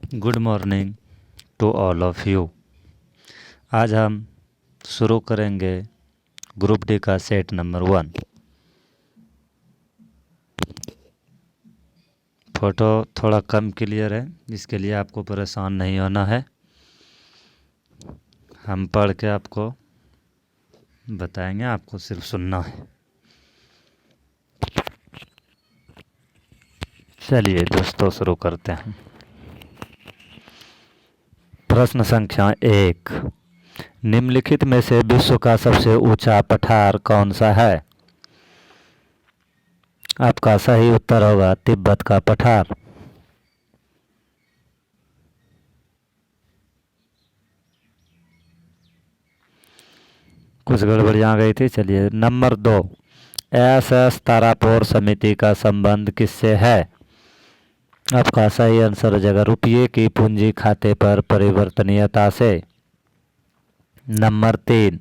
Good morning to all of you. आज हम शुरू करेंगे ग्रुप डी का सेट नंबर 1। फ़ोटो थोड़ा कम क्लियर है, इसके लिए आपको परेशान नहीं होना है। हम पढ़ के आपको बताएंगे, आपको सिर्फ सुनना है। चलिए दोस्तों, शुरू करते हैं। प्रश्न संख्या 1। निम्नलिखित में से विश्व का सबसे ऊंचा पठार कौन सा है? आपका सही उत्तर होगा तिब्बत का पठार। कुछ गड़बड़ियाँ आ गई थी। चलिए नंबर 2। एस तारापुर समिति का संबंध किससे है? आपका सही आंसर हो जाएगा रुपये की पूंजी खाते पर परिवर्तनीयता से। नंबर 3।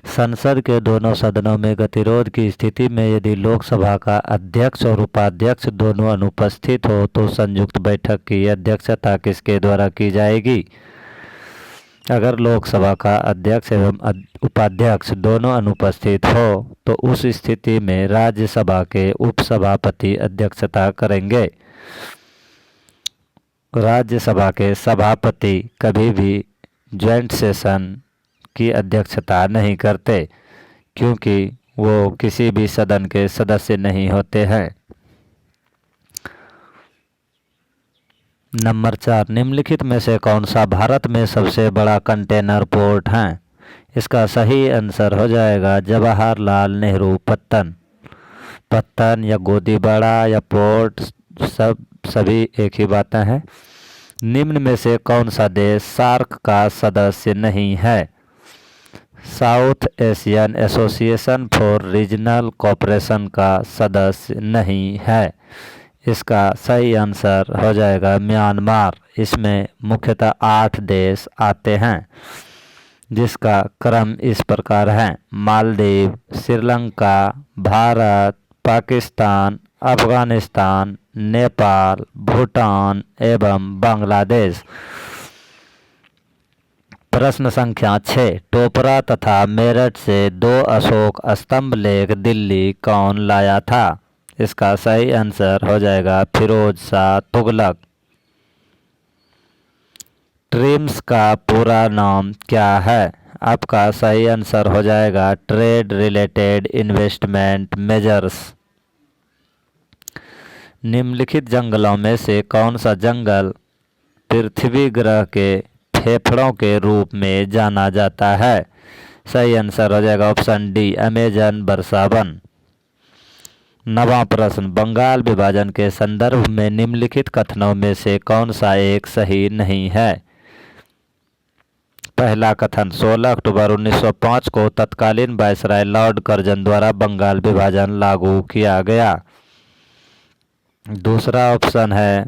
संसद के दोनों सदनों में गतिरोध की स्थिति में यदि लोकसभा का अध्यक्ष और उपाध्यक्ष दोनों अनुपस्थित हो तो संयुक्त बैठक की अध्यक्षता किसके द्वारा की जाएगी? अगर लोकसभा का अध्यक्ष एवं उपाध्यक्ष दोनों अनुपस्थित हो तो उस स्थिति में राज्यसभा के उपसभापति अध्यक्षता करेंगे। राज्यसभा के सभापति कभी भी ज्वाइंट सेशन की अध्यक्षता नहीं करते, क्योंकि वो किसी भी सदन के सदस्य नहीं होते हैं। नंबर 4। निम्नलिखित में से कौन सा भारत में सबसे बड़ा कंटेनर पोर्ट है? इसका सही आंसर हो जाएगा जवाहरलाल नेहरू पत्तन। पत्तन या गोदीबाड़ा या पोर्ट सभी एक ही बातें हैं। निम्न में से कौन सा देश सार्क का सदस्य नहीं है? South Asian association for regional cooperation का सदस्य नहीं है। इसका सही आंसर हो जाएगा म्यांमार। इसमें मुख्यतः 8 देश आते हैं, जिसका क्रम इस प्रकार है: मालदीव, श्रीलंका, भारत, पाकिस्तान, अफगानिस्तान, नेपाल, भूटान एवं बांग्लादेश। प्रश्न संख्या 6। टोपरा तथा मेरठ से 2 अशोक स्तंभ लेख दिल्ली कौन लाया था? इसका सही आंसर हो जाएगा फिरोज शाह तुगलक। ट्रिम्स का पूरा नाम क्या है? आपका सही आंसर हो जाएगा ट्रेड रिलेटेड इन्वेस्टमेंट मेजर्स। निम्नलिखित जंगलों में से कौन सा जंगल पृथ्वी ग्रह के फेफड़ों के रूप में जाना जाता है? सही आंसर हो जाएगा ऑप्शन डी अमेजन वर्षा वन। 9वां प्रश्न। बंगाल विभाजन के संदर्भ में निम्नलिखित कथनों में से कौन सा एक सही नहीं है? पहला कथन, 16 अक्टूबर 1905 को तत्कालीन वायसराय लॉर्ड कर्जन द्वारा बंगाल विभाजन लागू किया गया। दूसरा ऑप्शन है,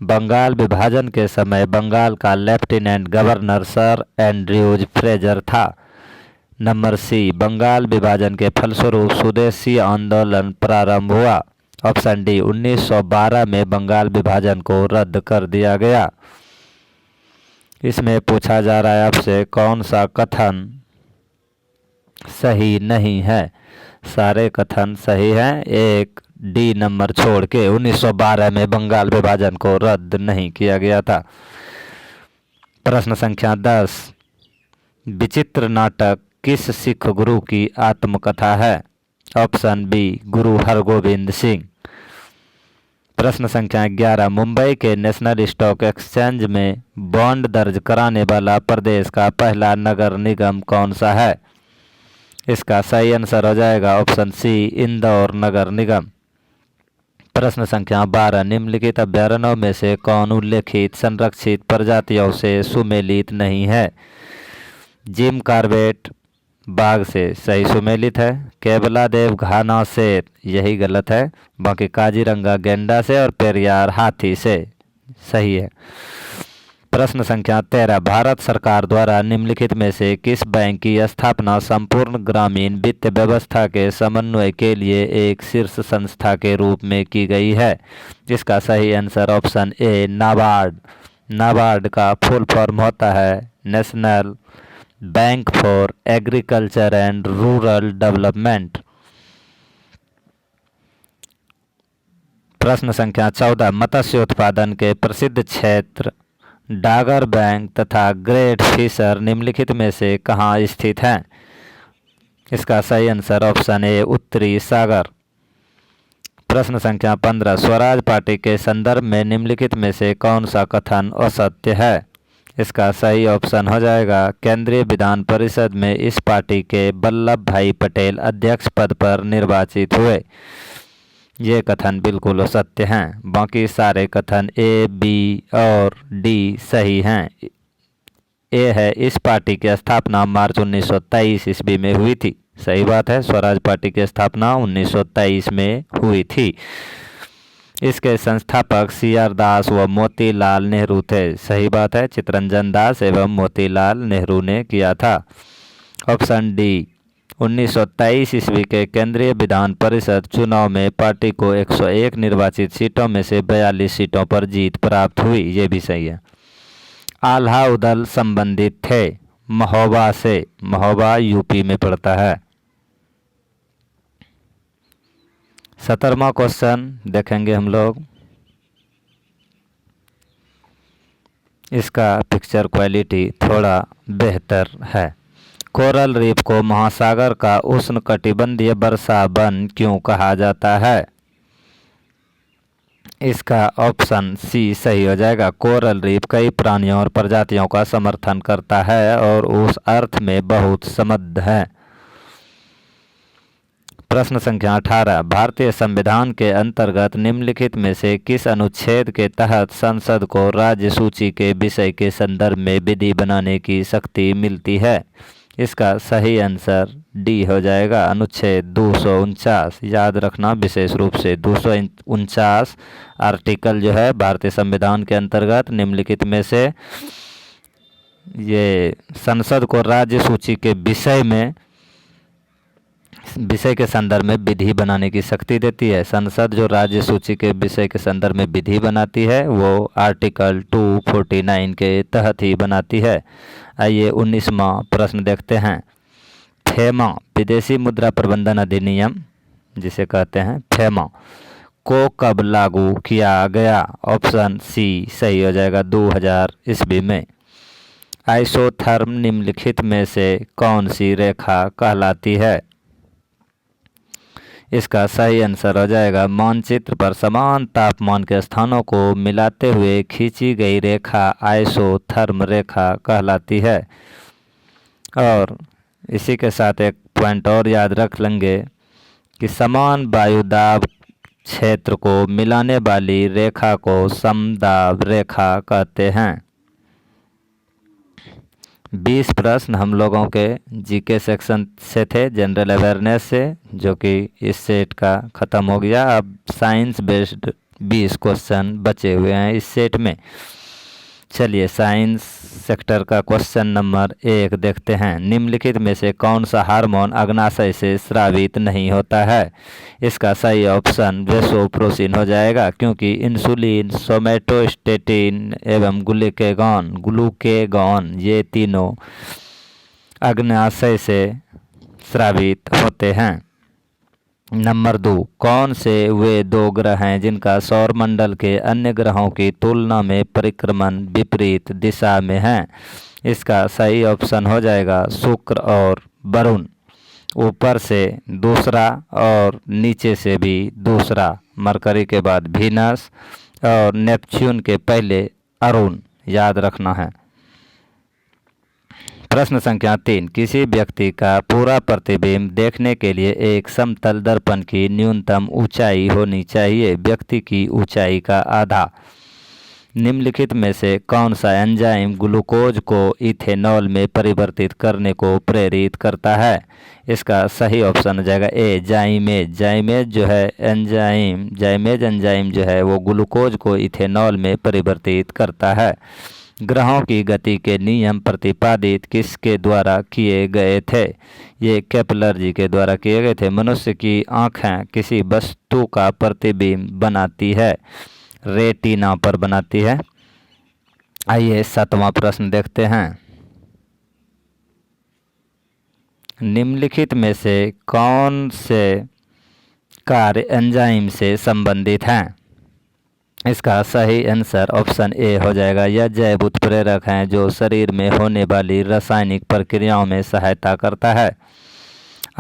बंगाल विभाजन के समय बंगाल का lieutenant governor sir Andrews Fraser था। नंबर सी, बंगाल विभाजन के फलस्वरूप स्वदेशी आंदोलन प्रारंभ हुआ। ऑप्शन डी, 1912 में बंगाल विभाजन को रद्द कर दिया गया। इसमें पूछा जा रहा है आपसे कौन सा कथन सही नहीं है? सारे कथन सही हैं, एक डी नंबर छोड़ के 1912 में बंगाल विभाजन को रद्द नहीं किया गया था। प्रश्न संख्या 10। विचित्र नाटक किस सिख गुरु की आत्मकथा है? ऑप्शन बी गुरु हरगोविंद सिंह। प्रश्न संख्या 11। मुंबई के नेशनल स्टॉक एक्सचेंज में बॉन्ड दर्ज कराने वाला प्रदेश का पहला नगर निगम कौन सा है? इसका सही आंसर हो जाएगा ऑप्शन सी इंदौर नगर निगम। प्रश्न संख्या 12। निम्नलिखित अभ्यारण्यों में से कौन उल्लेखित संरक्षित प्रजातियों से सुमेलित नहीं है? जिम कॉर्बेट बाघ से सही सुमेलित है। केवलादेव घाना शेर, यही गलत है। बाकी काजीरंगा गैंडा से और पेरियार हाथी से सही है। प्रश्न संख्या 13, भारत सरकार द्वारा निम्नलिखित में से किस बैंक की स्थापना संपूर्ण ग्रामीण वित्त व्यवस्था के समन्वय के लिए एक शीर्ष संस्था के रूप में की गई है? इसका सही answer option A NABARD. NABARD का फुल फॉर्म होता है national bank for agriculture and rural development. प्रश्न संख्या 14, मत्स्य उत्पादन के प्रसिद्ध क्षेत्र डागर बैंक तथा ग्रेट फिशर निम्नलिखित में से कहाँ स्थित हैं? इसका सही आंसर ऑप्शन ए उत्तरी सागर। प्रश्न संख्या 15, स्वराज पार्टी के संदर्भ में निम्नलिखित में से कौन सा कथन असत्य है? इसका सही ऑप्शन हो जाएगा केंद्रीय विधान परिषद में इस पार्टी के वल्लभ भाई पटेल अध्यक्ष पद पर निर्वाचित हुए। ये कथन बिल्कुल असत्य हैं। बाकी सारे कथन ए, बी और डी सही हैं। ए है इस पार्टी की स्थापना मार्च 1923 ईस्वी में हुई थी। सही बात है, स्वराज पार्टी की स्थापना 1923 में हुई थी। इसके संस्थापक CR दास व मोतीलाल नेहरू थे। सही बात है, चित्तरंजन दास एवं मोतीलाल नेहरू ने किया था। ऑप्शन डी, 1923 ईस्वी के केंद्रीय विधान परिषद चुनाव में पार्टी को 101 निर्वाचित सीटों में से 42 सीटों पर जीत प्राप्त हुई। ये भी सही है। आल्हा उदल संबंधित थे महोबा से। महोबा यूपी में पड़ता है। 17वां क्वेश्चन देखेंगे हम लोग। इसका पिक्चर क्वालिटी थोड़ा बेहतर है। कोरल रीफ को महासागर का उष्णकटिबंधीय वर्षा वन क्यों कहा जाता है? इसका ऑप्शन सी सही हो जाएगा। कोरल रीफ कई प्राणियों और प्रजातियों का समर्थन करता है और उस अर्थ में बहुत समृद्ध है। प्रश्न संख्या 18, भारतीय संविधान के अंतर्गत निम्नलिखित में से किस अनुच्छेद के तहत संसद को राज्य सूची के विषय के संदर्भ में विधि बनाने की शक्ति मिलती है? इसका सही आंसर डी हो जाएगा अनुच्छेद 249। याद रखना विशेष रूप से 249 आर्टिकल जो है भारतीय संविधान के अंतर्गत निम्नलिखित में से ये संसद को राज्य सूची के विषय के संदर्भ में विधि बनाने की शक्ति देती है। संसद जो राज्य सूची के विषय के संदर्भ में विधि बनाती है वो आर्टिकल 249 के तहत ही बनाती है। आइए 19वां प्रश्न देखते हैं। फेमा विदेशी मुद्रा प्रबंधन अधिनियम जिसे कहते हैं फेमा को कब लागू किया गया? ऑप्शन सी सही हो जाएगा 2000 ईस्वी में। आइसोथर्म निम्नलिखित में से कौन सी रेखा कहलाती है? इसका सही आंसर हो जाएगा मानचित्र पर समान तापमान के स्थानों को मिलाते हुए खींची गई रेखा आइसोथर्म रेखा कहलाती है। और इसी के साथ एक पॉइंट और याद रख लेंगे कि समान वायुदाब क्षेत्र को मिलाने वाली रेखा को समदाब रेखा कहते हैं। 20 प्रश्न हम लोगों के जीके सेक्शन से थे, जनरल अवेयरनेस से, जो कि इस सेट का ख़त्म हो गया। अब साइंस बेस्ड 20 क्वेश्चन बचे हुए हैं इस सेट में। चलिए साइंस सेक्टर का क्वेश्चन नंबर 1 देखते हैं। निम्नलिखित में से कौन सा हार्मोन अग्नाशय से स्रावित नहीं होता है? इसका सही ऑप्शन वेसोप्रोसिन हो जाएगा, क्योंकि इंसुलिन, सोमेटोस्टेटिन एवं ग्लूकेगॉन ये तीनों अग्नाशय से स्रावित होते हैं। नंबर 2, कौन से वे 2 ग्रह हैं जिनका सौरमंडल के अन्य ग्रहों की तुलना में परिक्रमण विपरीत दिशा में है? इसका सही ऑप्शन हो जाएगा शुक्र और वरुण। ऊपर से दूसरा और नीचे से भी दूसरा, मरकरी के बाद वीनस और नेपच्यून के पहले अरुण, याद रखना है। प्रश्न संख्या 3, किसी व्यक्ति का पूरा प्रतिबिंब देखने के लिए एक समतल दर्पण की न्यूनतम ऊंचाई होनी चाहिए। व्यक्ति की ऊंचाई का आधा। निम्नलिखित में से कौन सा एंजाइम ग्लूकोज को इथेनॉल में परिवर्तित करने को प्रेरित करता है? इसका सही ऑप्शन हो जाएगा ए जाइमेज। जाइमेज जो है जाइमेज एंजाइम जो है वो ग्लूकोज को इथेनॉल में परिवर्तित करता है। ग्रहों की गति के नियम प्रतिपादित किसके द्वारा किए गए थे? ये केपलर जी के द्वारा किए गए थे। मनुष्य की आँखें किसी वस्तु का प्रतिबिंब बनाती है? रेटिना पर बनाती है। आइए 7वां प्रश्न देखते हैं। निम्नलिखित में से कौन से कार्य एंजाइम से संबंधित हैं? इसका सही आंसर ऑप्शन ए हो जाएगा। यह जैव उत्प्रेरक हैं जो शरीर में होने वाली रासायनिक प्रक्रियाओं में सहायता करता है।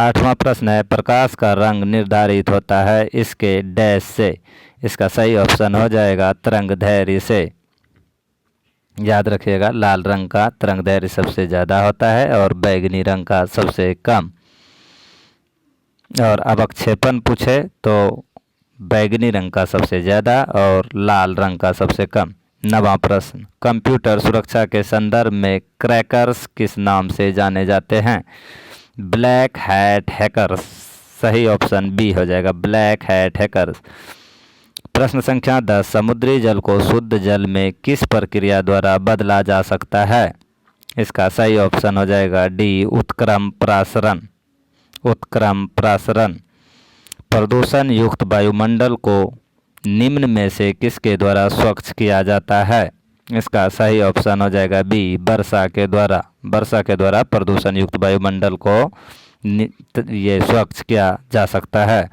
8वां प्रश्न है, प्रकाश का रंग निर्धारित होता है इसके डैश से? इसका सही ऑप्शन हो जाएगा तरंगदैर्घ्य से। याद रखिएगा, लाल रंग का तरंगदैर्घ्य सबसे ज़्यादा होता है और बैंगनी रंग का सबसे कम। और अवक्षेपण पूछे तो बैंगनी रंग का सबसे ज़्यादा और लाल रंग का सबसे कम। 9वां प्रश्न, कंप्यूटर सुरक्षा के संदर्भ में क्रैकर्स किस नाम से जाने जाते हैं? Black hat hackers. सही ऑप्शन बी हो जाएगा, ब्लैक हैट हैकर्स। प्रश्न संख्या 10, समुद्री जल को शुद्ध जल में किस प्रक्रिया द्वारा बदला जा सकता है? इसका सही ऑप्शन हो जाएगा डी, उत्क्रम प्रासरण। उत्क्रम प्रासरण। प्रदूषण युक्त वायुमंडल को निम्न में से किसके द्वारा स्वच्छ किया जाता है? इसका सही ऑप्शन हो जाएगा बी, वर्षा के द्वारा। वर्षा के द्वारा प्रदूषण युक्त वायुमंडल को ये स्वच्छ किया जा सकता है।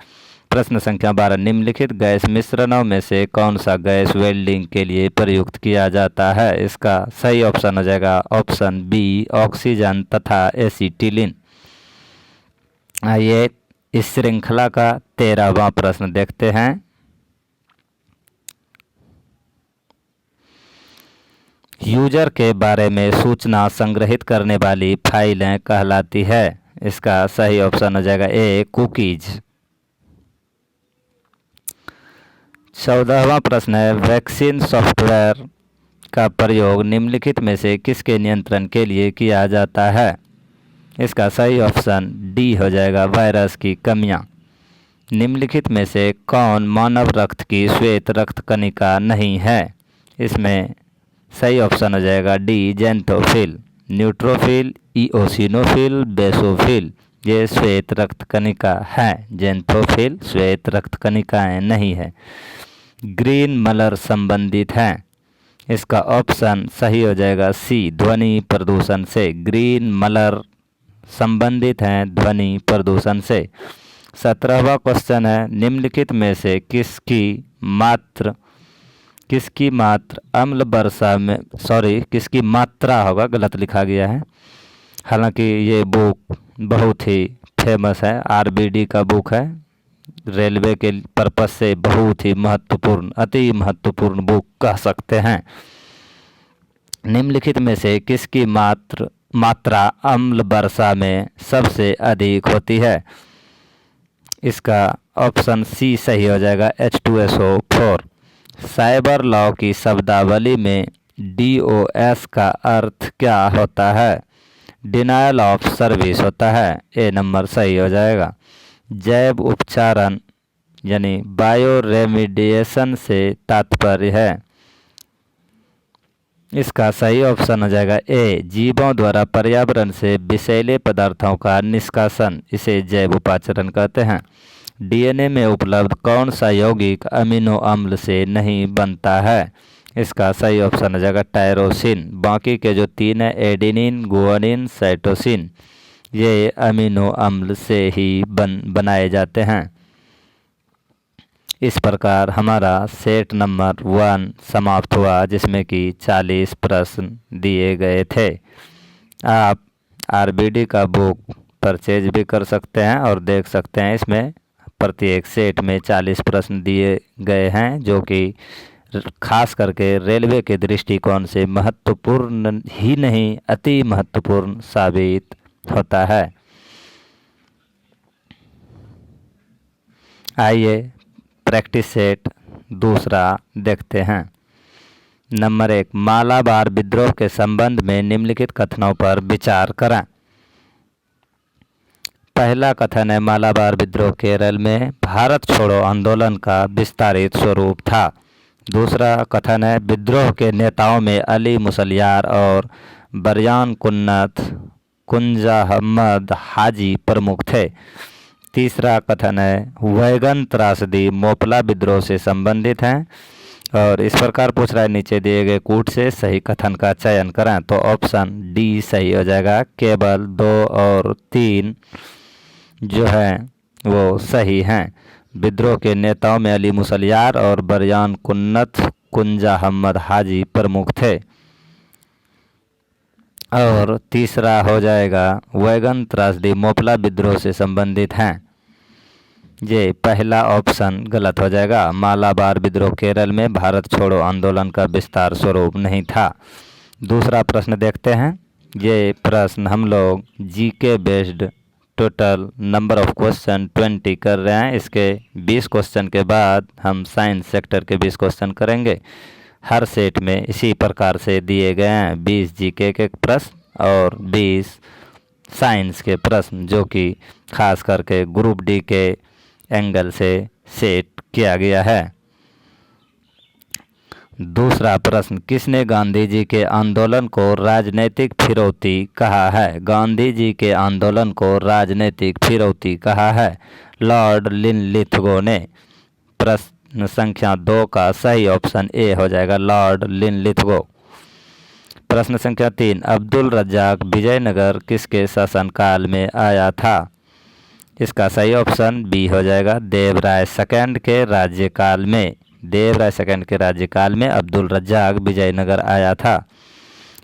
प्रश्न संख्या 12, निम्नलिखित गैस मिश्रणों में से कौन सा गैस वेल्डिंग के लिए प्रयुक्त किया जाता है? इसका सही ऑप्शन हो जाएगा ऑप्शन बी, ऑक्सीजन तथा एसिटिलीन। आइए इस श्रृंखला का 13वां प्रश्न देखते हैं। यूजर के बारे में सूचना संग्रहित करने वाली फाइलें कहलाती है? इसका सही ऑप्शन हो जाएगा ए, कुकीज। 14वां प्रश्न है, वैक्सीन सॉफ्टवेयर का प्रयोग निम्नलिखित में से किसके नियंत्रण के लिए किया जाता है? इसका सही ऑप्शन डी हो जाएगा, वायरस की कमियां। निम्नलिखित में से कौन मानव रक्त की श्वेत रक्त कणिका नहीं है? इसमें सही ऑप्शन हो जाएगा D, xanthophyll. Neutrophil, eosinophil, basophil ये श्वेत रक्त कणिका है। जेंथोफिल श्वेत रक्त कणिकाएं नहीं है। ग्रीन मलर संबंधित हैं? इसका ऑप्शन सही हो जाएगा सी, ध्वनि प्रदूषण से। ग्रीन मलर संबंधित हैं ध्वनि प्रदूषण से। 17वां क्वेश्चन है, निम्नलिखित में से किसकी मात्रा होगा, गलत लिखा गया है। हालांकि ये बुक बहुत ही फेमस है, आरबीडी का बुक है, रेलवे के पर्पस से बहुत ही महत्वपूर्ण, अति महत्वपूर्ण बुक कह सकते हैं। निम्नलिखित में से किसकी मात्रा अम्ल वर्षा में सबसे अधिक होती है? इसका ऑप्शन सी सही हो जाएगा, H2SO4। साइबर लॉ की शब्दावली में DOS का अर्थ क्या होता है? डिनायल ऑफ सर्विस होता है। ए नंबर सही हो जाएगा। जैव उपचारण यानी बायो रेमिडिएशन से तात्पर्य है? इसका सही ऑप्शन हो जाएगा ए, जीवों द्वारा पर्यावरण से विषैले पदार्थों का निष्कासन, इसे जैव उपाचरण कहते हैं। डीएनए में उपलब्ध कौन सा यौगिक अमीनो अम्ल से नहीं बनता है? इसका सही ऑप्शन हो जाएगा टायरोसिन। बाकी के जो 3 है, एडेनिन, गुआनिन, साइटोसिन, ये अमीनो अम्ल से ही बनाए जाते हैं। इस प्रकार हमारा सेट नंबर 1 समाप्त हुआ, जिसमें कि 40 प्रश्न दिए गए थे। आप आरबीडी का बुक परचेज भी कर सकते हैं और देख सकते हैं। इसमें प्रत्येक सेट में 40 प्रश्न दिए गए हैं, जो कि खास करके रेलवे के दृष्टिकोण से महत्वपूर्ण ही नहीं, अति महत्वपूर्ण साबित होता है। आइए प्रैक्टिस सेट दूसरा देखते हैं। नंबर 1, मालाबार विद्रोह के संबंध में निम्नलिखित कथनों पर विचार करें। पहला कथन है, मालाबार विद्रोह केरल में भारत छोड़ो आंदोलन का विस्तारित स्वरूप था। दूसरा कथन है विद्रोह के नेताओं में अली मुसलियार और बरयान कुन्नत कुंजा अहमद हाजी प्रमुख थे। तीसरा कथन है वैगन त्रासदी मोपला विद्रोह से संबंधित हैं। और इस प्रकार पूछ रहा है नीचे दिए गए कूट से सही कथन का चयन करें, तो ऑप्शन डी सही हो जाएगा। केवल 2 और 3 जो है वो सही हैं। विद्रोह के नेताओं में अली मुसलियार और बरयान कुन्नत कुंजा अहमद हाजी प्रमुख थे। और तीसरा हो जाएगा वैगन त्रासदी मोपला विद्रोह से संबंधित हैं। ये पहला ऑप्शन गलत हो जाएगा। मालाबार विद्रोह केरल में भारत छोड़ो आंदोलन का विस्तार स्वरूप नहीं था। दूसरा प्रश्न देखते हैं। ये प्रश्न हम लोग GK based total number of question 20 कर रहे हैं। इसके 20 क्वेश्चन के बाद हम साइंस सेक्टर के 20 क्वेश्चन करेंगे। हर सेट में इसी प्रकार से दिए गए हैं 20 जीके के प्रश्न और 20 साइंस के प्रश्न, जो कि खास करके ग्रुप डी के एंगल से सेट किया गया है। दूसरा प्रश्न किसने गांधी जी के आंदोलन को राजनीतिक फिरौती कहा है? गांधी जी के आंदोलन को राजनीतिक फिरौती कहा है लॉर्ड लिनलिथगो ने। प्रश्न संख्या 2 का सही ऑप्शन ए हो जाएगा, लॉर्ड लिनलिथगो। प्रश्न संख्या 3 अब्दुल रज्जाक विजयनगर किसके शासनकाल में आया था? इसका सही ऑप्शन बी हो जाएगा, देवराय सेकंड के राज्यकाल में। देवराय सेकंड के राज्यकाल में अब्दुल रज्जाक विजयनगर आया था।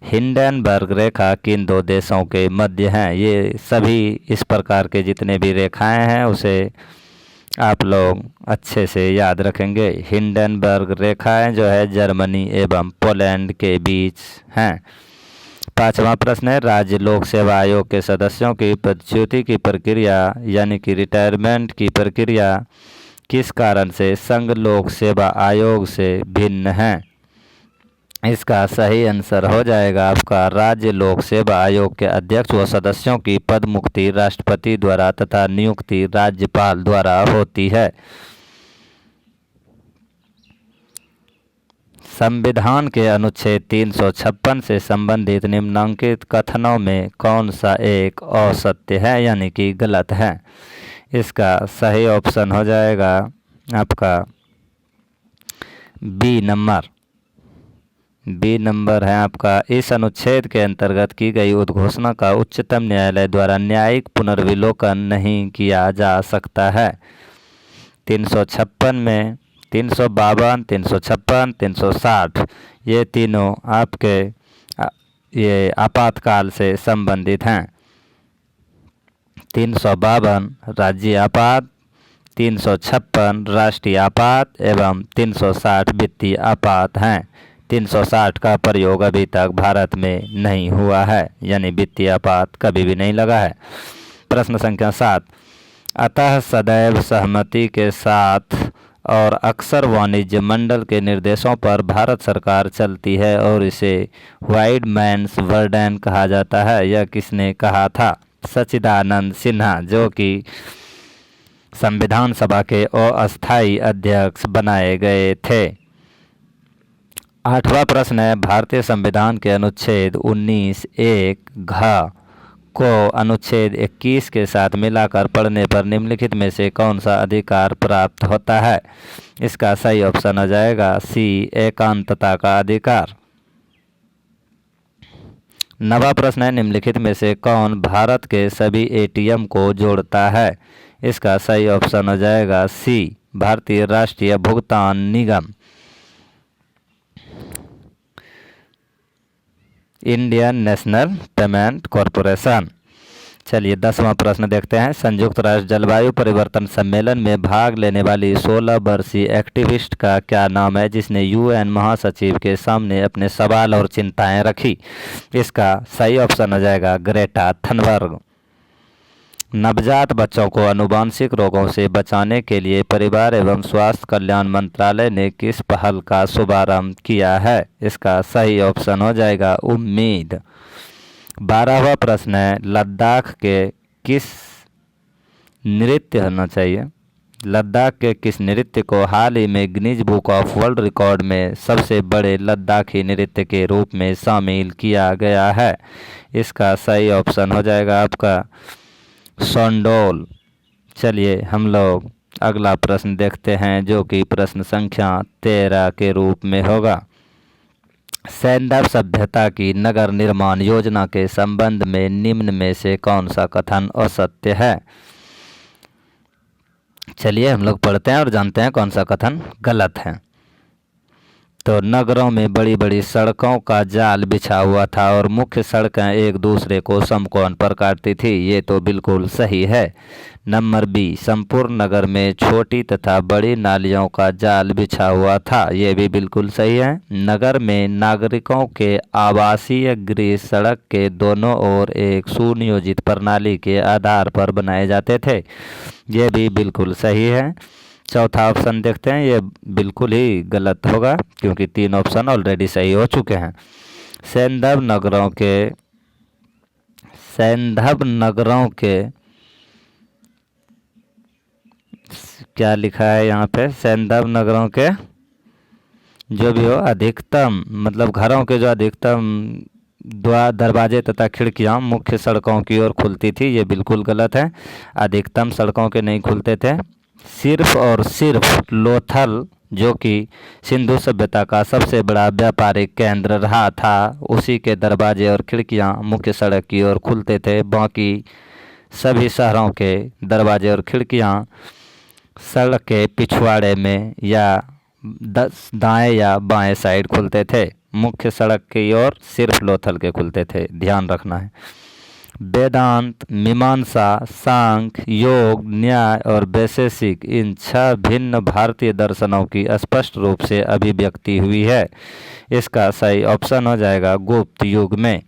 हिंडनबर्ग रेखा किन 2 देशों के मध्य हैं? ये सभी इस प्रकार के जितने भी रेखाएं हैं उसे आप लोग अच्छे से याद रखेंगे। हिंडनबर्ग रेखाएं जो है जर्मनी एवं पोलैंड के बीच हैं। 5वां प्रश्न है राज्य लोक सेवा आयोग के सदस्यों की पदच्युति की प्रक्रिया यानी कि रिटायरमेंट की प्रक्रिया किस कारण से संघ लोक सेवा आयोग से भिन्न है? इसका सही आंसर हो जाएगा आपका राज्य लोक सेवा आयोग के अध्यक्ष व सदस्यों की पद मुक्ति राष्ट्रपति द्वारा तथा नियुक्ति राज्यपाल द्वारा होती है। संविधान के अनुच्छेद 356 से संबंधित निम्नलिखित कथनों में कौन सा एक असत्य है यानी कि गलत है? इसका सही ऑप्शन हो जाएगा आपका बी नंबर। बी नंबर है आपका इस अनुच्छेद के अंतर्गत की गई उद्घोषणा का उच्चतम न्यायालय द्वारा न्यायिक पुनर्विलोकन नहीं किया जा सकता है। 356 में 352, 356, 360 ये तीनों आपके ये आपातकाल से संबंधित हैं। 352 राज्य आपात, 356 राष्ट्रीय आपात एवं 360 वित्तीय आपात हैं। 360 का प्रयोग अभी तक भारत में नहीं हुआ है, यानी वित्तीय आपात कभी भी नहीं लगा है। प्रश्न संख्या 7 अतः सदैव सहमति के साथ और अक्सर वाणिज्य मंडल के निर्देशों पर भारत सरकार चलती है और इसे वाइड मैन्स वर्डन कहा जाता है। यह किसने कहा था? सच्चिदानंद सिन्हा, जो कि संविधान सभा के अस्थायी अध्यक्ष बनाए गए थे। 8वां प्रश्न है भारतीय संविधान के अनुच्छेद 19(1) घ को अनुच्छेद 21 के साथ मिलाकर पढ़ने पर निम्नलिखित में से कौन सा अधिकार प्राप्त होता है? इसका सही ऑप्शन हो जाएगा सी एकांतता का अधिकार। 9वां प्रश्न है निम्नलिखित में से कौन भारत के सभी एटीएम को जोड़ता है? इसका सही ऑप्शन हो जाएगा सी भारतीय राष्ट्रीय भुगतान निगम, इंडियन नेशनल पेमेंट कॉरपोरेशन। चलिए 10वां प्रश्न देखते हैं। संयुक्त राष्ट्र जलवायु परिवर्तन सम्मेलन में भाग लेने वाली 16 वर्षीय एक्टिविस्ट का क्या नाम है जिसने यूएन महासचिव के सामने अपने सवाल और चिंताएं रखी? इसका सही ऑप्शन हो जाएगा ग्रेटा थनबर्ग। नवजात बच्चों को आनुवांशिक रोगों से बचाने के लिए परिवार एवं स्वास्थ्य कल्याण मंत्रालय ने किस पहल का शुभारंभ किया है? इसका सही ऑप्शन हो जाएगा उम्मीद। 12वां प्रश्न है लद्दाख के किस नृत्य होना चाहिए लद्दाख के किस नृत्य को हाल ही में Guinness book of world record में सबसे बड़े लद्दाखी नृत्य के रूप में शामिल किया गया है? इसका सही ऑप्शन हो जाएगा आपका सोंडोल। चलिए हम लोग अगला प्रश्न देखते हैं, जो कि प्रश्न संख्या 13 के रूप में होगा। सैंधव सभ्यता की नगर निर्माण योजना के संबंध में निम्न में से कौन सा कथन असत्य है? चलिए हम लोग पढ़ते हैं और जानते हैं कौन सा कथन गलत है। तो नगरों में बड़ी बड़ी सड़कों का जाल बिछा हुआ था और मुख्य सड़कें एक दूसरे को समकोण पर काटती थी। ये तो बिल्कुल सही है। नंबर बी, संपूर्ण नगर में छोटी तथा बड़ी नालियों का जाल बिछा हुआ था। ये भी बिल्कुल सही है। नगर में नागरिकों के आवासीय गृह सड़क के दोनों ओर एक सुनियोजित प्रणाली के आधार पर बनाए जाते थे। ये भी बिल्कुल सही है। चौथा ऑप्शन देखते हैं, ये बिल्कुल ही गलत होगा क्योंकि 3 ऑप्शन ऑलरेडी सही हो चुके हैं। सैंधव नगरों के क्या लिखा है यहाँ पे? सैंधव नगरों के जो भी हो अधिकतम, मतलब घरों के जो अधिकतम द्वार, दरवाजे तथा खिड़कियाँ मुख्य सड़कों की ओर खुलती थी। ये बिल्कुल गलत है। अधिकतम सड़कों के नहीं खुलते थे। सिर्फ और सिर्फ लोथल, जो कि सिंधु सभ्यता का सबसे बड़ा व्यापारिक केंद्र रहा था, उसी के दरवाजे और खिड़कियां मुख्य सड़क की ओर खुलते थे। बाकी सभी शहरों के दरवाजे और खिड़कियां सड़क के पिछवाड़े में या दाएं या बाएं साइड खुलते थे। मुख्य सड़क की ओर सिर्फ लोथल के खुलते थे, ध्यान रखना है। वेदांत, मीमांसा, सांख्य, योग, न्याय और वैशेषिक, इन 6 भिन्न भारतीय दर्शनों की स्पष्ट रूप से अभिव्यक्ति हुई है। इसका सही ऑप्शन हो जाएगा गुप्त युग में।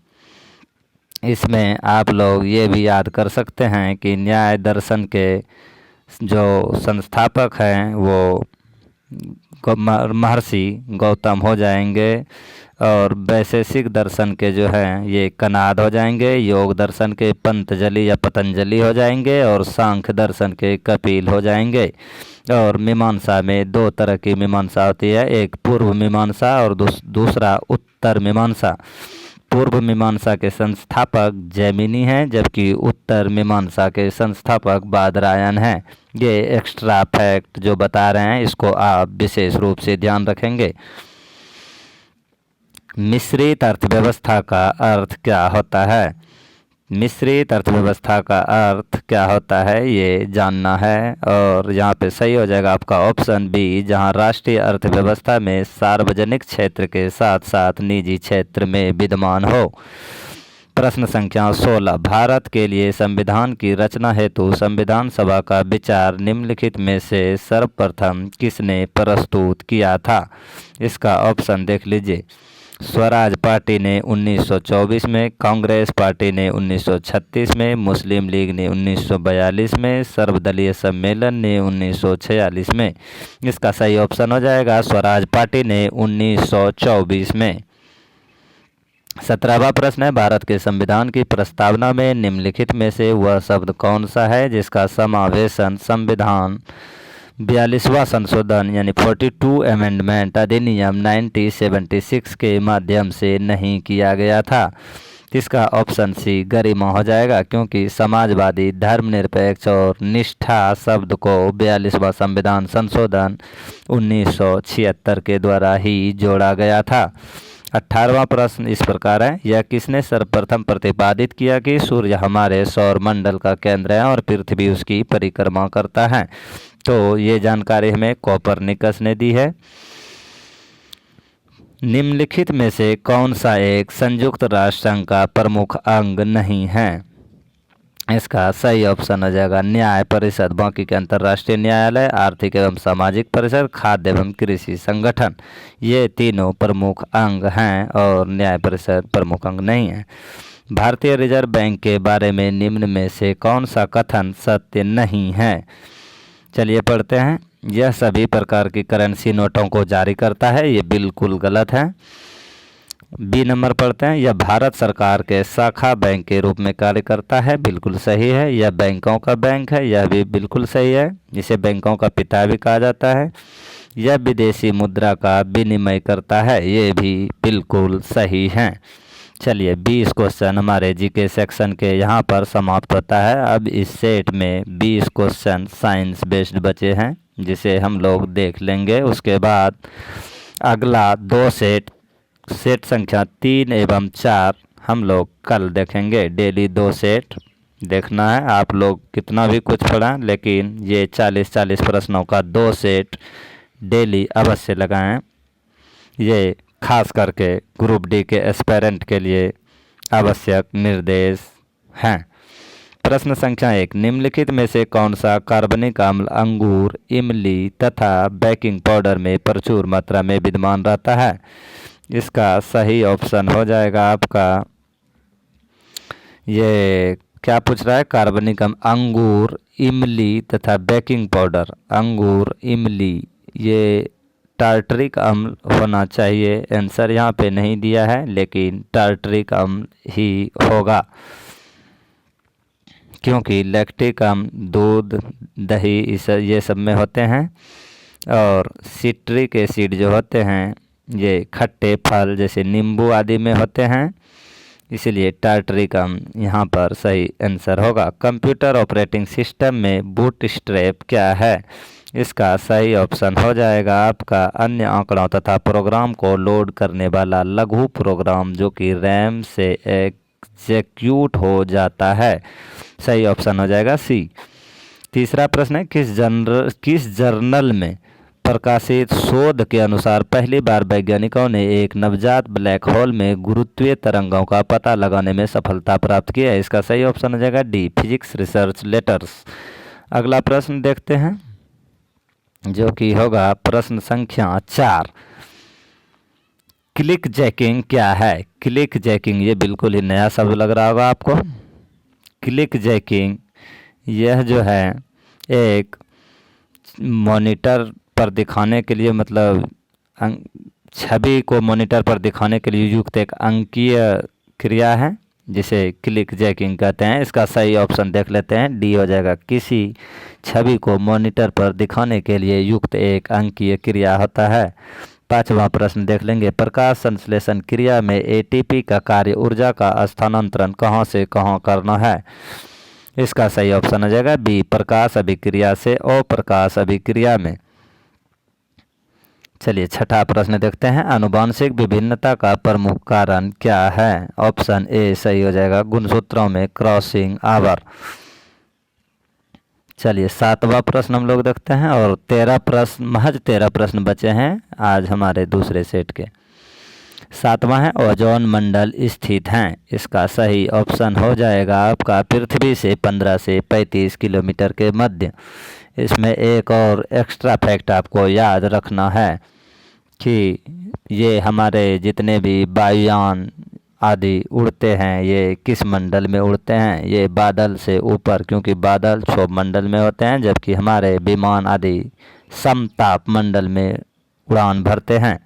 इसमें आप लोग ये भी याद कर सकते हैं कि न्याय दर्शन के जो संस्थापक हैं वो महर्षि गौतम हो जाएंगे, और वैशेषिक दर्शन के जो हैं ये कनाद हो जाएंगे, योग दर्शन के पंतजलि या पतंजलि हो जाएंगे, और सांख्य दर्शन के कपिल हो जाएंगे। और मीमांसा में 2 तरह की मीमांसा होती है, एक पूर्व मीमांसा और दूसरा उत्तर मीमांसा। पूर्व मीमांसा के संस्थापक जैमिनी हैं, जबकि उत्तर मीमांसा के संस्थापक बादरायण हैं। ये एक्स्ट्रा फैक्ट जो बता रहे हैं इसको आप विशेष रूप से ध्यान रखेंगे। मिश्रित अर्थव्यवस्था का अर्थ क्या होता है? मिश्रित अर्थव्यवस्था का अर्थ क्या होता है ये जानना है, और यहाँ पे सही हो जाएगा आपका ऑप्शन बी, जहाँ राष्ट्रीय अर्थव्यवस्था में सार्वजनिक क्षेत्र के साथ साथ निजी क्षेत्र में विद्यमान हो। प्रश्न संख्या 16, भारत के लिए संविधान की रचना हेतु संविधान सभा का विचार निम्नलिखित में से सर्वप्रथम किसने प्रस्तुत किया था? इसका ऑप्शन देख लीजिए। स्वराज पार्टी ने 1924 में, कांग्रेस पार्टी ने 1936 में, मुस्लिम लीग ने 1942 में, सर्वदलीय सम्मेलन ने 1946 में। इसका सही ऑप्शन हो जाएगा स्वराज पार्टी ने 1924 में। 17वां प्रश्न है, भारत के संविधान की प्रस्तावना में निम्नलिखित में से वह शब्द कौन सा है जिसका समावेशन संविधान 42वां संशोधन यानी 42 अमेंडमेंट अधिनियम 1976 के माध्यम से नहीं किया गया था? इसका ऑप्शन सी गरिमा हो जाएगा, क्योंकि समाजवादी, धर्मनिरपेक्ष और निष्ठा शब्द को 42वां संविधान संशोधन 1976 के द्वारा ही जोड़ा गया था। 18वां प्रश्न इस प्रकार है, यह किसने सर्वप्रथम प्रतिपादित किया कि सूर्य हमारे सौर मंडल का केंद्र है और पृथ्वी उसकी परिक्रमा करता है? तो ये जानकारी हमें कोपरनिकस ने दी है। निम्नलिखित में से कौन सा एक संयुक्त राष्ट्र संघ का प्रमुख अंग नहीं है? इसका सही ऑप्शन हो जाएगा न्याय परिषद, बाकी के अंतर्राष्ट्रीय न्यायालय, आर्थिक एवं सामाजिक परिषद, खाद्य एवं कृषि संगठन। ये तीनों प्रमुख अंग हैं और न्याय परिषद प्रमुख अंग नहीं है। भारतीय रिजर्व बैंक के बारे में निम्न में से कौन सा कथन सत्य नहीं है? चलिए पढ़ते हैं। यह सभी प्रकार की करेंसी नोटों को जारी करता है, ये बिल्कुल गलत है। बी नंबर पढ़ते हैं, यह भारत सरकार के शाखा बैंक के रूप में कार्य करता है, बिल्कुल सही है। यह बैंकों का बैंक है, यह भी बिल्कुल सही है, इसे बैंकों का पिता भी कहा जाता है। यह विदेशी मुद्रा का विनिमय करता है, ये भी बिल्कुल सही है। चलिए 20 क्वेश्चन हमारे जीके सेक्शन के यहाँ पर समाप्त होता है। अब इस सेट में 20 क्वेश्चन साइंस बेस्ड बचे हैं, जिसे हम लोग देख लेंगे। उसके बाद अगला 2 सेट संख्या 3 एवं 4 हम लोग कल देखेंगे। डेली 2 सेट देखना है। आप लोग कितना भी कुछ पढ़ें, लेकिन ये 40-40 प्रश्नों का 2 सेट डेली अवश्य लगाएं। ये खास करके ग्रुप डी के एस्पिरेंट के लिए आवश्यक निर्देश हैं। प्रश्न संख्या 1, निम्नलिखित में से कौन सा कार्बनिक अम्ल अंगूर, इमली तथा बेकिंग पाउडर में प्रचुर मात्रा में विद्यमान रहता है? इसका सही ऑप्शन हो जाएगा आपका, ये क्या पूछ रहा है, कार्बनिक अम्ल अंगूर, इमली तथा बेकिंग पाउडर। अंगूर, इमली, ये टार्टरिक अम्ल होना चाहिए। आंसर यहाँ पे नहीं दिया है, लेकिन टार्टरिक अम्ल ही होगा, क्योंकि लैक्टिक अम्ल दूध, दही ये सब में होते हैं, और सिट्रिक एसिड जो होते हैं ये खट्टे फल जैसे नींबू आदि में होते हैं, इसलिए टार्टरिक अम्ल यहाँ पर सही आंसर होगा। कंप्यूटर ऑपरेटिंग सिस्टम में बूटस्ट्रैप क्या है? इसका सही ऑप्शन हो जाएगा आपका अन्य आंकड़ों तथा प्रोग्राम को लोड करने वाला लघु प्रोग्राम जो कि रैम से एग्जीक्यूट हो जाता है। सही ऑप्शन हो जाएगा सी। तीसरा प्रश्न है, किस जर्नल में प्रकाशित शोध के अनुसार पहली बार वैज्ञानिकों ने एक नवजात ब्लैक होल में गुरुत्वीय तरंगों का पता लगाने में सफलता प्राप्त की है? इसका सही ऑप्शन हो जाएगा डी, फिजिक्स रिसर्च लेटर्स। अगला प्रश्न देखते हैं, जो कि होगा प्रश्न संख्या 4। क्लिक जैकिंग क्या है? क्लिक जैकिंग, ये बिल्कुल ही नया शब्द लग रहा होगा आपको। क्लिक जैकिंग यह जो है एक मॉनिटर पर दिखाने के लिए, मतलब छवि को मॉनिटर पर दिखाने के लिए युक्त एक अंकीय क्रिया है, जिसे क्लिक जैकिंग कहते हैं। इसका सही ऑप्शन देख लेते हैं, डी हो जाएगा। किसी छवि को मॉनिटर पर दिखाने के लिए युक्त एक अंकीय क्रिया होता है। 5वां प्रश्न देख लेंगे, प्रकाश संश्लेषण क्रिया में एटीपी का कार्य ऊर्जा का स्थानांतरण कहाँ से कहाँ करना है? इसका सही ऑप्शन हो जाएगा बी, प्रकाश अभिक्रिया से अप्रकाश अभिक्रिया में। चलिए 6ठा प्रश्न देखते हैं, आनुवांशिक विभिन्नता का प्रमुख कारण क्या है? ऑप्शन ए सही हो जाएगा, गुणसूत्रों में क्रॉसिंग आवर। चलिए 7वां प्रश्न हम लोग देखते हैं, और 13 प्रश्न, महज 13 प्रश्न बचे हैं आज हमारे दूसरे सेट के। 7वां है, ओजोन मंडल स्थित हैं। इसका सही ऑप्शन हो जाएगा आपका पृथ्वी से 15 से 35 किलोमीटर के मध्य। इसमें एक और एक्स्ट्रा फैक्ट आपको याद रखना है कि ये हमारे जितने भी वायुयान आदि उड़ते हैं, ये किस मंडल में उड़ते हैं? ये बादल से ऊपर, क्योंकि बादल क्षोभ मंडल में होते हैं, जबकि हमारे विमान आदि समताप मंडल में उड़ान भरते हैं।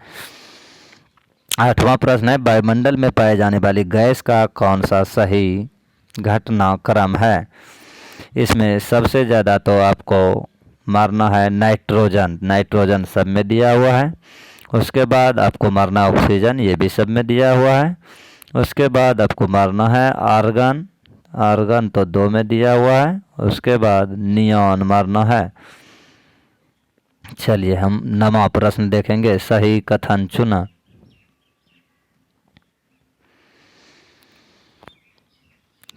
8वां प्रश्न है, वायुमंडल में पाए जाने वाली गैस का कौन सा सही घटनाक्रम है? इसमें सबसे ज़्यादा तो आपको मारना है नाइट्रोजन, नाइट्रोजन सब में दिया हुआ है। उसके बाद आपको मारना ऑक्सीजन, ये भी सब में दिया हुआ है। उसके बाद आपको मारना है आर्गन, आर्गन तो 2 में दिया हुआ है। उसके बाद नियॉन मारना है। चलिए हम 9वां प्रश्न देखेंगे, सही कथन चुना।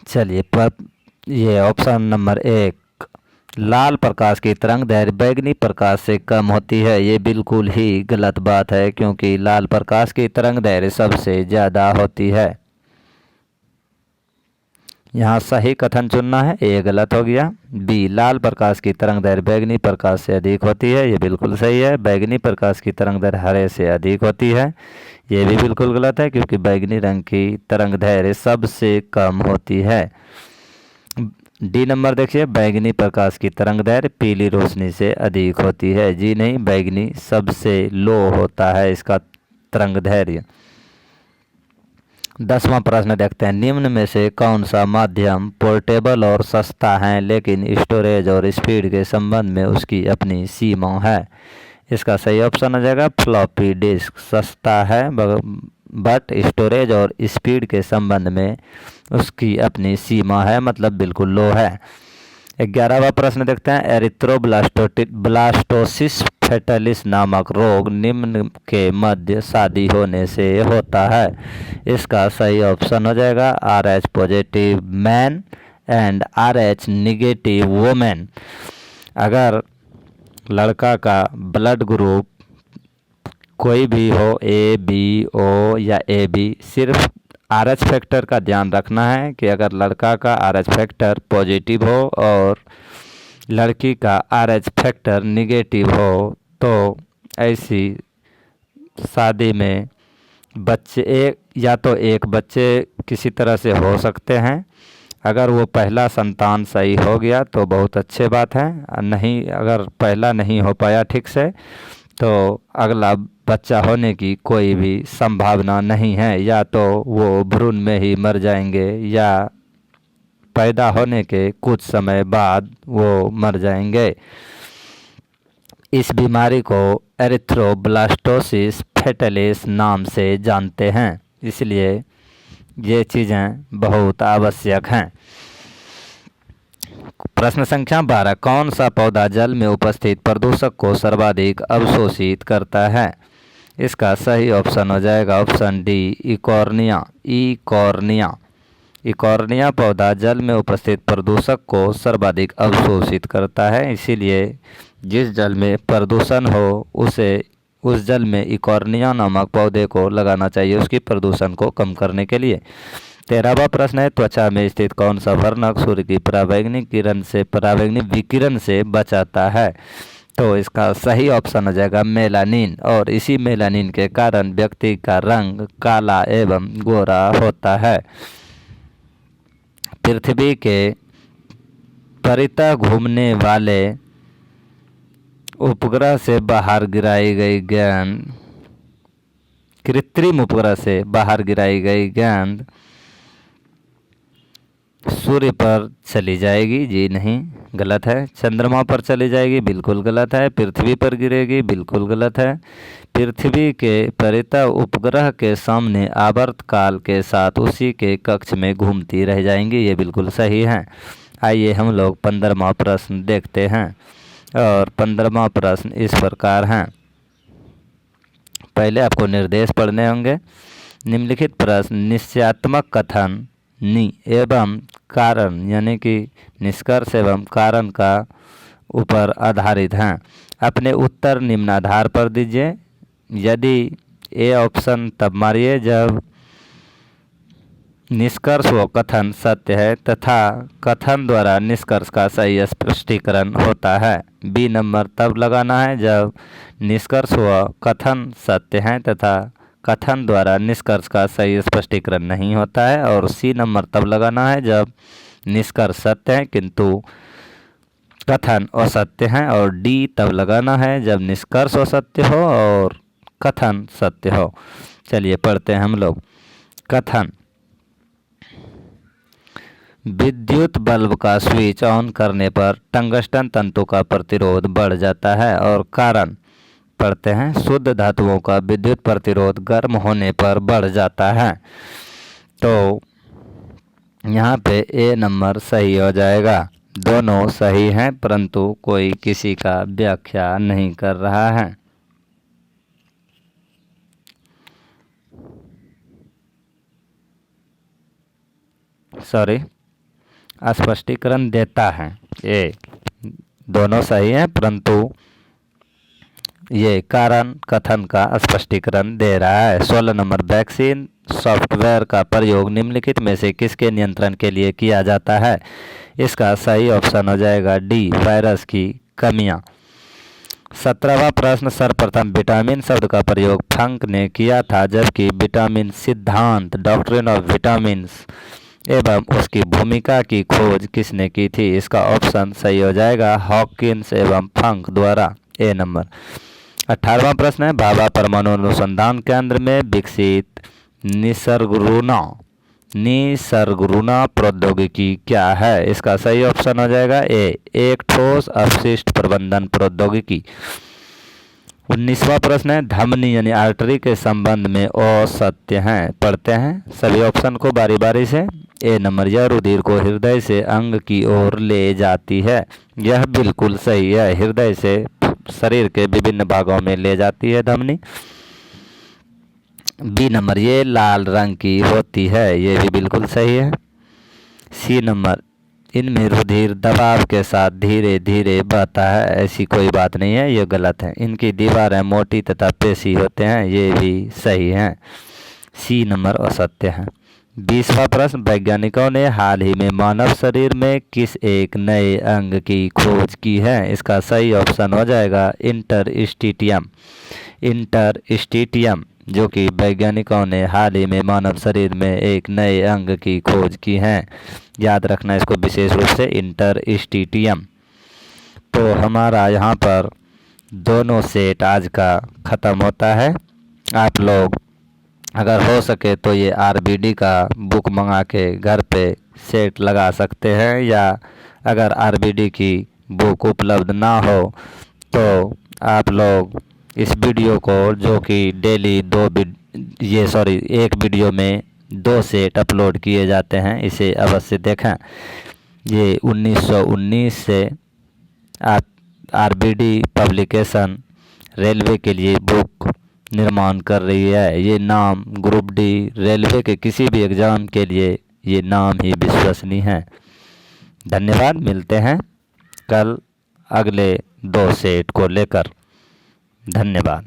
चलिए ये ऑप्शन नंबर 1, लाल प्रकाश की तरंग दैर्घ्य बैगनी प्रकाश से कम होती है। ये बिल्कुल ही गलत बात है, क्योंकि लाल प्रकाश की तरंग दैर्घ्य सबसे ज़्यादा होती है। यहाँ सही कथन चुनना है, ए गलत हो गया। बी, लाल प्रकाश की तरंग दैर्घ्य बैगनी प्रकाश से अधिक होती है। ये बिल्कुल सही है। बैगनी प्रकाश की तरंग दैर्घ्य हरे से अधिक होती है। ये भी बिल्कुल गलत है, क्योंकि बैगनी रंग की तरंग दैर्घ्य सबसे कम होती है। डी नंबर देखिए, बैगनी प्रकाश की तरंग दैर्घ्य पीली रोशनी से अधिक होती है। जी नहीं, बैगनी सबसे लो होता है इसका तरंग दैर्घ्य। 10वां प्रश्न देखते हैं, निम्न में से कौन सा माध्यम पोर्टेबल और सस्ता है लेकिन स्टोरेज और स्पीड के संबंध में उसकी अपनी सीमा है? इसका सही ऑप्शन हो जाएगा फ्लॉपी डिस्क। सस्ता है बट स्टोरेज और स्पीड के संबंध में उसकी अपनी सीमा है, मतलब बिल्कुल लो है। 11वां प्रश्न देखते हैं, एरिथ्रोब्लास्टोसिस फेटालिस नामक रोग निम्न के मध्य शादी होने से होता है? इसका सही ऑप्शन हो जाएगा RH positive man and RH negative women. अगर लड़का का ब्लड ग्रुप कोई भी हो, AB, O या AB, सिर्फ RH फैक्टर का ध्यान रखना है कि अगर लड़का का RH फैक्टर पॉजिटिव हो और लड़की का RH फैक्टर निगेटिव हो तो ऐसी शादी में एक बच्चे किसी तरह से हो सकते हैं। अगर वो पहला संतान सही हो गया तो बहुत अच्छे बात है, नहीं अगर पहला नहीं हो पाया ठीक से तो अगला बच्चा होने की कोई भी संभावना नहीं है, या तो वो भ्रूण में ही मर जाएंगे या पैदा होने के कुछ समय बाद वो मर जाएंगे। इस बीमारी को एरिथ्रोब्लास्टोसिस फेटालिस नाम से जानते हैं, इसलिए ये चीज़ें बहुत आवश्यक हैं। प्रश्न संख्या 12, कौन सा पौधा जल में उपस्थित प्रदूषक को सर्वाधिक अवशोषित करता है? इसका सही ऑप्शन हो जाएगा ऑप्शन डी इकॉर्निया। इकॉर्निया पौधा जल में उपस्थित प्रदूषक को सर्वाधिक अवशोषित करता है, इसीलिए जिस जल में प्रदूषण हो उस जल में इकॉर्निया नामक पौधे को लगाना चाहिए उसकी प्रदूषण को कम करने के लिए। 13वां प्रश्न है, त्वचा में स्थित कौन सा वर्णक सूर्य की पराबैंगनी विकिरण से बचाता है? तो इसका सही ऑप्शन हो जाएगा मेलानिन, और इसी मेलानिन के कारण व्यक्ति का रंग काला एवं गोरा होता है। पृथ्वी के परितः घूमने वाले उपग्रह से बाहर गिराई गई गेंद, कृत्रिम उपग्रह से बाहर गिराई गई गेंद सूर्य पर चली जाएगी? जी नहीं, गलत है। चंद्रमा पर चली जाएगी? बिल्कुल गलत है। पृथ्वी पर गिरेगी? बिल्कुल गलत है। पृथ्वी के परितः उपग्रह के सामने आवर्तकाल के साथ उसी के कक्ष में घूमती रह जाएंगी, ये बिल्कुल सही है। आइए हम लोग 15वां प्रश्न देखते हैं, और 15वां प्रश्न इस प्रकार है। पहले आपको निर्देश पढ़ने होंगे। निम्नलिखित प्रश्न निश्चयात्मक कथन एवं कारण यानी कि निष्कर्ष एवं कारण का ऊपर आधारित हैं। अपने उत्तर निम्नाधार पर दीजिए। यदि ए ऑप्शन तब मारिए जब निष्कर्ष व कथन सत्य है तथा कथन द्वारा निष्कर्ष का सही स्पष्टीकरण होता है। बी नंबर तब लगाना है जब निष्कर्ष व कथन सत्य हैं तथा कथन द्वारा निष्कर्ष का सही स्पष्टीकरण नहीं होता है, और सी नंबर तब लगाना है जब निष्कर्ष सत्य है किंतु कथन असत्य है, और डी तब लगाना है जब निष्कर्ष असत्य हो और कथन सत्य हो। चलिए पढ़ते हैं हम लोग। कथन, विद्युत बल्ब का स्विच ऑन करने पर टंगस्टन तंतु का प्रतिरोध बढ़ जाता है। और कारण पढ़ते हैं, शुद्ध धातुओं का विद्युत प्रतिरोध गर्म होने पर बढ़ जाता है। तो यहाँ पे ए नंबर सही हो जाएगा। दोनों सही हैं परंतु कोई किसी का व्याख्या नहीं कर रहा है। सॉरी, स्पष्टीकरण देता है। ये दोनों सही हैं परंतु ये कारण कथन का स्पष्टीकरण दे रहा है। 16 नंबर, वैक्सीन सॉफ्टवेयर का प्रयोग निम्नलिखित में से किसके नियंत्रण के लिए किया जाता है? इसका सही ऑप्शन हो जाएगा डी, वायरस की कमियां। 17वां प्रश्न, सर्वप्रथम विटामिन शब्द का प्रयोग फ्रंक ने किया था जबकि विटामिन सिद्धांत डॉक्ट्रिन ऑफ विटामिन्स एवं उसकी भूमिका की खोज किसने की थी? इसका ऑप्शन सही हो जाएगा हॉकिंस एवं फ्रंक द्वारा, ए नंबर। 18वां प्रश्न है, भाभा परमाणु अनुसंधान केंद्र में विकसित निसर्गरुना प्रौद्योगिकी क्या है? इसका सही ऑप्शन हो जाएगा ए, एक ठोस अपशिष्ट प्रबंधन प्रौद्योगिकी। 19वां प्रश्न है, धमनी यानी आर्टरी के संबंध में औसत्य हैं। पढ़ते हैं सभी ऑप्शन को बारी बारी से। ए नंबर, यह रुधिर को हृदय से अंग की ओर ले जाती है। यह बिल्कुल सही है, हृदय से शरीर के विभिन्न भागों में ले जाती है धमनी। बी नंबर, ये लाल रंग की होती है। ये भी बिल्कुल सही है। सी नंबर, इनमें रुधिर दबाव के साथ धीरे धीरे बहता है। ऐसी कोई बात नहीं है, ये गलत है। इनकी दीवारें मोटी तथा पेशी होते हैं। ये भी सही है। सी नंबर असत्य है। 20वां प्रश्न, वैज्ञानिकों ने हाल ही में मानव शरीर में किस एक नए अंग की खोज की है? इसका सही ऑप्शन हो जाएगा इंटरस्टिशियम। इंटरस्टिशियम, जो कि वैज्ञानिकों ने हाल ही में मानव शरीर में एक नए अंग की खोज की है। याद रखना इसको विशेष रूप से, इंटरस्टिशियम। तो हमारा यहाँ पर दोनों सेट आज का ख़त्म होता है। आप लोग अगर हो सके तो ये आरबीडी का बुक मंगा के घर पे सेट लगा सकते हैं, या अगर आरबीडी की बुक उपलब्ध ना हो तो आप लोग इस वीडियो को, जो कि डेली एक वीडियो में 2 सेट अपलोड किए जाते हैं, इसे अवश्य देखें। ये 1919 से आरबीडी पब्लिकेशन रेलवे के लिए बुक निर्माण कर रही है। ये नाम ग्रुप डी रेलवे के किसी भी एग्ज़ाम के लिए ये नाम ही विश्वसनीय है। धन्यवाद, मिलते हैं कल अगले 2 सेट को लेकर। धन्यवाद।